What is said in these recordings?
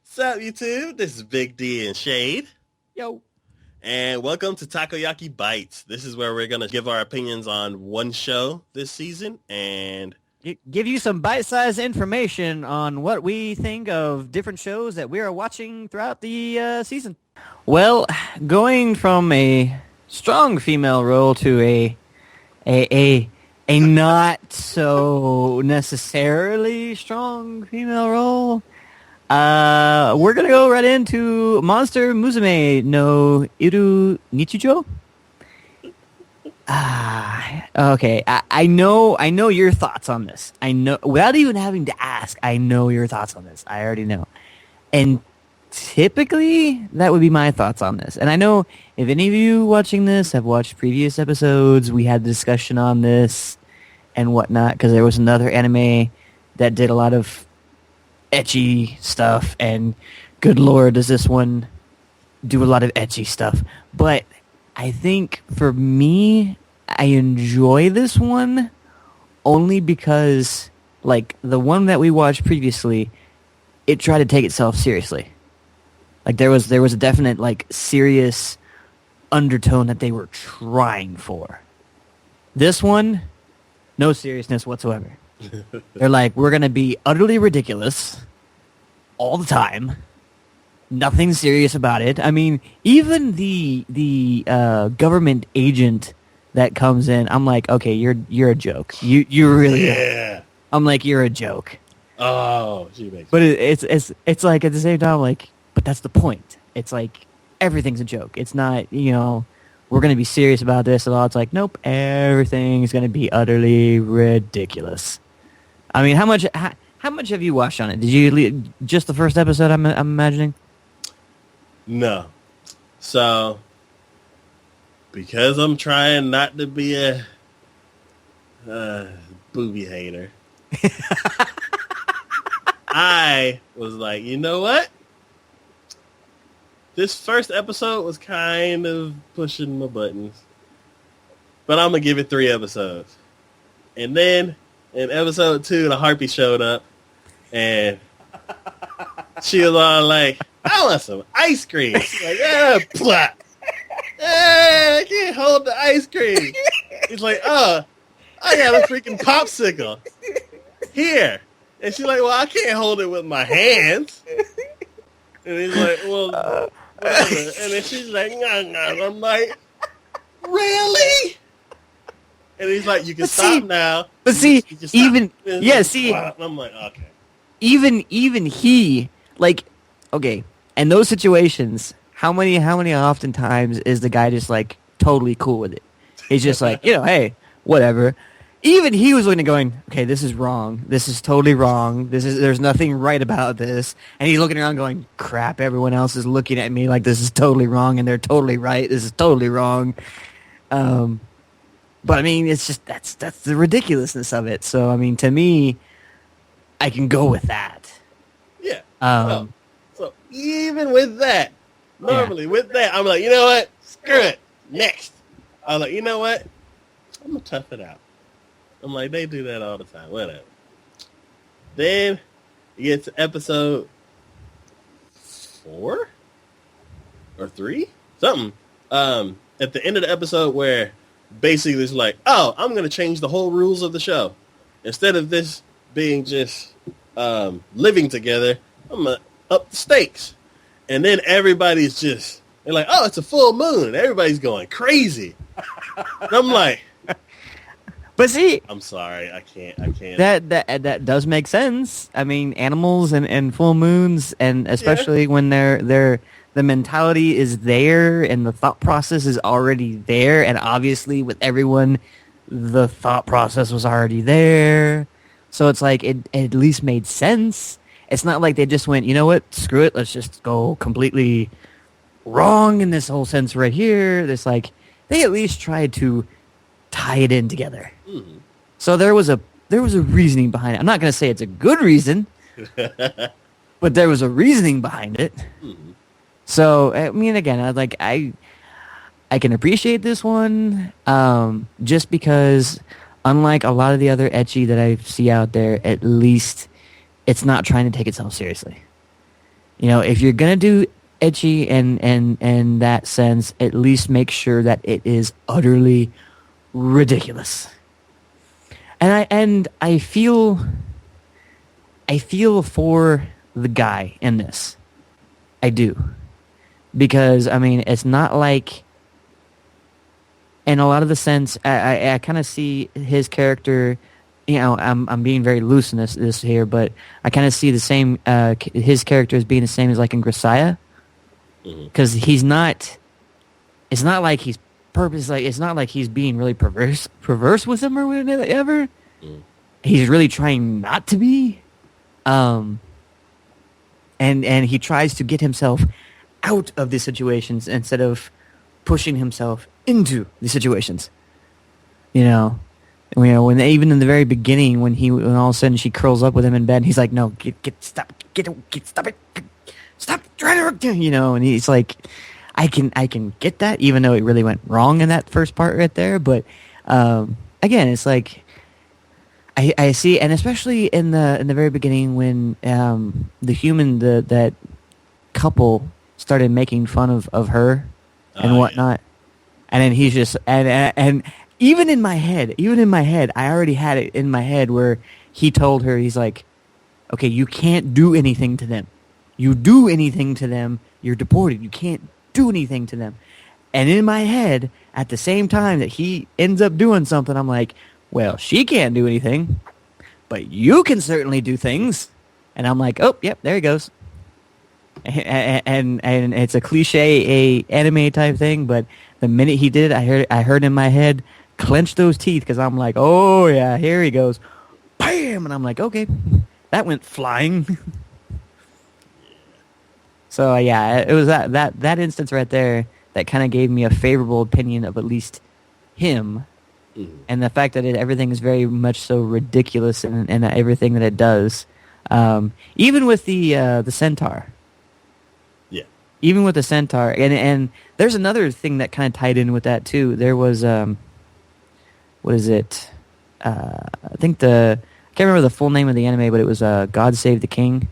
Sup, YouTube? This is Big D and Shade. Yo. And welcome to Takoyaki Bites. This is where we're going to give our opinions on one show this season and Give you some bite-sized information on what we think of different shows that we are watching throughout the season. Well, going from a strong female role to a not so necessarily strong female role, we're gonna go right into Monster Musume no Iru Nichijou. Okay. I know your thoughts on this. I know, without even having to ask, I know your thoughts on this. I already know. And typically, that would be my thoughts on this. And I know if any of you watching this have watched previous episodes, we had a discussion on this and whatnot, because there was another anime that did a lot of ecchi stuff, and good lord, does this one do a lot of ecchi stuff. But I think for me, I enjoy this one only because, like, the one that we watched previously, it tried to take itself seriously. Like, there was a definite, like, serious undertone that they were trying for. This one, no seriousness whatsoever. They're like, we're going to be utterly ridiculous all the time. Nothing serious about it. I mean, even the government agent that comes in, I'm like, okay, you're a joke. You really are. I'm like, you're a joke. Oh, she makes. But it's like at the same time, like, but that's the point. It's like everything's a joke. It's not, we're gonna be serious about this at all. It's like, nope, everything's gonna be utterly ridiculous. I mean, how much have you watched on it? Did you just the first episode? I'm imagining. No. So, because I'm trying not to be a booby hater, I was like, you know what? This first episode was kind of pushing my buttons, but I'm going to give it 3 episodes. And then in episode 2, the harpy showed up, and she was all like, I want some ice cream. She's like, plop. I can't hold the ice cream. He's like, I got a freaking popsicle. Here. And she's like, well, I can't hold it with my hands. And he's like, well, whatever. And then she's like, nah. I'm like, really? And he's like, you can stop now. But see, even, I'm like, okay. Even he, like, okay, in those situations, how many oftentimes is the guy just, like, totally cool with it? He's just like, hey, whatever. Even he was looking at going, okay, this is wrong. This is totally wrong. There's nothing right about this. And he's looking around going, crap, everyone else is looking at me like this is totally wrong and they're totally right. This is totally wrong. But I mean, it's just, that's the ridiculousness of it. So, I mean, to me, I can go with that. Yeah. So even with that, normally with that, I'm like, you know what? Screw it. Next. I'm like, you know what? I'm going to tough it out. I'm like, they do that all the time. Whatever. Then you get to episode 4 or 3? Something. At the end of the episode where basically it's like, oh, I'm going to change the whole rules of the show. Instead of this being just living together, I'm going to up the stakes. And then everybody's just, they're like, oh, it's a full moon. Everybody's going crazy. And I'm like, but see, I'm sorry, I can't. That does make sense. I mean, animals and full moons, and especially when the mentality is there and the thought process is already there, and obviously with everyone, the thought process was already there. So it's like it at least made sense. It's not like they just went, you know what, screw it, let's just go completely wrong in this whole sense right here. It's like they at least tried to tie it in together. Mm-hmm. So there was a reasoning behind it. I'm not going to say it's a good reason, but there was a reasoning behind it. Mm-hmm. So I mean, again, I can appreciate this one, just because, unlike a lot of the other ecchi that I see out there, at least it's not trying to take itself seriously. If you're gonna do ecchi and that sense, at least make sure that it is utterly ridiculous. And I feel for the guy in this. I do. Because I mean it's not like in a lot of the sense I kind of see his character. I'm being very loose in this here, but I kind of see the same his character as being the same as like in Grisaya, because he's not. It's not like he's purpose. Like it's not like he's being really perverse with him or whatever. He's really trying not to be, and he tries to get himself out of these situations instead of pushing himself into the situations. When even in the very beginning, when all of a sudden she curls up with him in bed, and he's like, "No, stop it, stop trying to," and he's like, I can get that, even though it really went wrong in that first part right there. But again, it's like I see, and especially in the very beginning when that couple started making fun of her and whatnot, and then he's just and even in my head, I already had it in my head where he told her, he's like, okay, you can't do anything to them. You do anything to them, you're deported. You can't do anything to them. And in my head, at the same time that he ends up doing something, I'm like, well, she can't do anything, but you can certainly do things. And I'm like, oh, yep, there he goes. And it's a cliche, anime type thing, but the minute he did it, I heard in my head, clench those teeth, because I'm like, oh yeah, here he goes, bam, and I'm like, okay, that went flying. So yeah, it was that instance right there that kind of gave me a favorable opinion of at least him, and the fact that everything is very much so ridiculous and everything that it does, even with the centaur. Yeah. Even with the centaur, and there's another thing that kind of tied in with that too. There was what is it? I can't remember the full name of the anime, but it was God Save the King,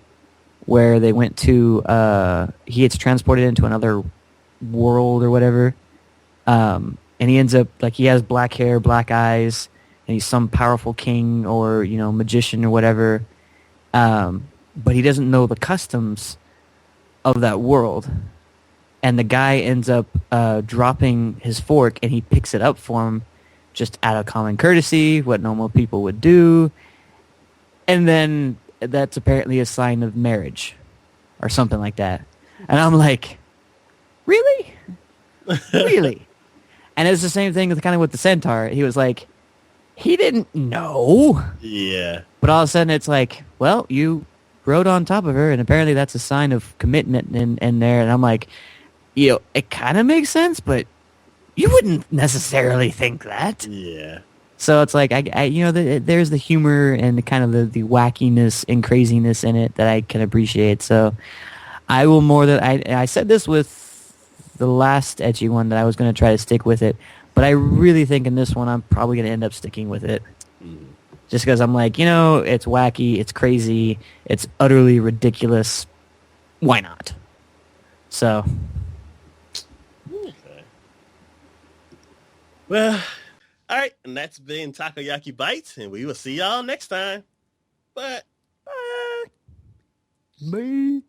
where they went to he gets transported into another world or whatever, and he ends up like he has black hair, black eyes, and he's some powerful king or magician or whatever, but he doesn't know the customs of that world, and the guy ends up dropping his fork, and he picks it up for him just out of common courtesy, what normal people would do, and then that's apparently a sign of marriage or something like that. And I'm like, really? Really? And it's the same thing with the centaur. He was like, he didn't know. Yeah. But all of a sudden it's like, well, you rode on top of her, and apparently that's a sign of commitment in there. And I'm like, it kind of makes sense, but you wouldn't necessarily think that. Yeah. So it's like there's the humor and the kind of the wackiness and craziness in it that I can appreciate. So I will I said this with the last ecchi one that I was going to try to stick with it, but I really think in this one I'm probably going to end up sticking with it, just because I'm like, it's wacky, it's crazy, it's utterly ridiculous. Why not? So. Okay. Well. All right, and that's been Takoyaki Bites, and we will see y'all next time. Bye. Bye.